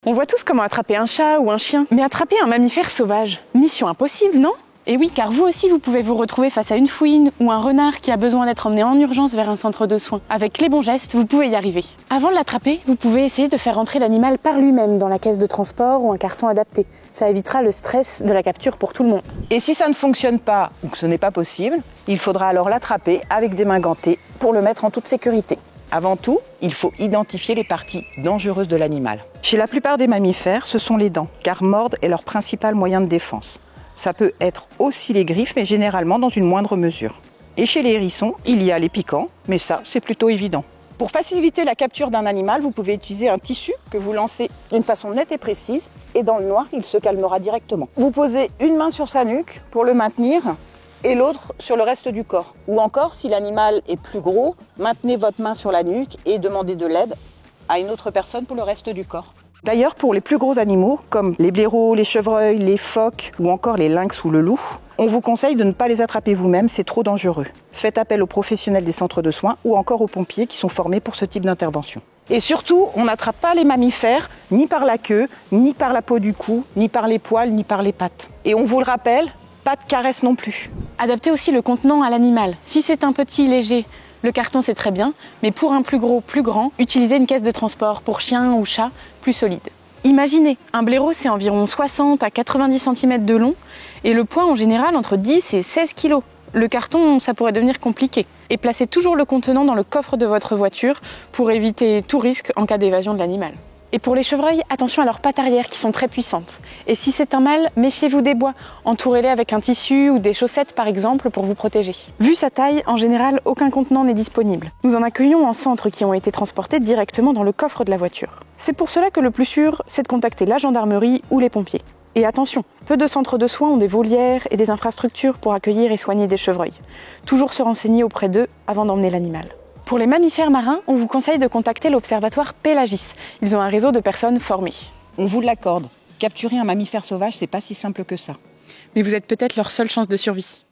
On voit tous comment attraper un chat ou un chien, mais attraper un mammifère sauvage, mission impossible, non? Et oui, car vous aussi, vous pouvez vous retrouver face à une fouine ou un renard qui a besoin d'être emmené en urgence vers un centre de soins. Avec les bons gestes, vous pouvez y arriver. Avant de l'attraper, vous pouvez essayer de faire rentrer l'animal par lui-même dans la caisse de transport ou un carton adapté. Ça évitera le stress de la capture pour tout le monde. Et si ça ne fonctionne pas ou que ce n'est pas possible, il faudra alors l'attraper avec des mains gantées pour le mettre en toute sécurité. Avant tout, il faut identifier les parties dangereuses de l'animal. Chez la plupart des mammifères, ce sont les dents, car mordre est leur principal moyen de défense. Ça peut être aussi les griffes, mais généralement dans une moindre mesure. Et chez les hérissons, il y a les piquants, mais ça, c'est plutôt évident. Pour faciliter la capture d'un animal, vous pouvez utiliser un tissu que vous lancez d'une façon nette et précise, et dans le noir, il se calmera directement. Vous posez une main sur sa nuque pour le maintenir, et l'autre sur le reste du corps. Ou encore, si l'animal est plus gros, maintenez votre main sur la nuque et demandez de l'aide à une autre personne pour le reste du corps. D'ailleurs, pour les plus gros animaux, comme les blaireaux, les chevreuils, les phoques ou encore les lynx ou le loup, on vous conseille de ne pas les attraper vous-même, c'est trop dangereux. Faites appel aux professionnels des centres de soins ou encore aux pompiers qui sont formés pour ce type d'intervention. Et surtout, on n'attrape pas les mammifères ni par la queue, ni par la peau du cou, ni par les poils, ni par les pattes. Et on vous le rappelle, pas de caresse non plus. Adaptez aussi le contenant à l'animal. Si c'est un petit léger, le carton c'est très bien, mais pour un plus gros, plus grand, utilisez une caisse de transport pour chien ou chat plus solide. Imaginez, un blaireau c'est environ 60 à 90 cm de long et le poids en général entre 10 et 16 kg. Le carton, ça pourrait devenir compliqué. Et placez toujours le contenant dans le coffre de votre voiture pour éviter tout risque en cas d'évasion de l'animal. Et pour les chevreuils, attention à leurs pattes arrière qui sont très puissantes. Et si c'est un mâle, méfiez-vous des bois. Entourez-les avec un tissu ou des chaussettes par exemple pour vous protéger. Vu sa taille, en général, aucun contenant n'est disponible. Nous en accueillons en centre qui ont été transportés directement dans le coffre de la voiture. C'est pour cela que le plus sûr, c'est de contacter la gendarmerie ou les pompiers. Et attention, peu de centres de soins ont des volières et des infrastructures pour accueillir et soigner des chevreuils. Toujours se renseigner auprès d'eux avant d'emmener l'animal. Pour les mammifères marins, on vous conseille de contacter l'observatoire Pélagis. Ils ont un réseau de personnes formées. On vous l'accorde. Capturer un mammifère sauvage, c'est pas si simple que ça. Mais vous êtes peut-être leur seule chance de survie.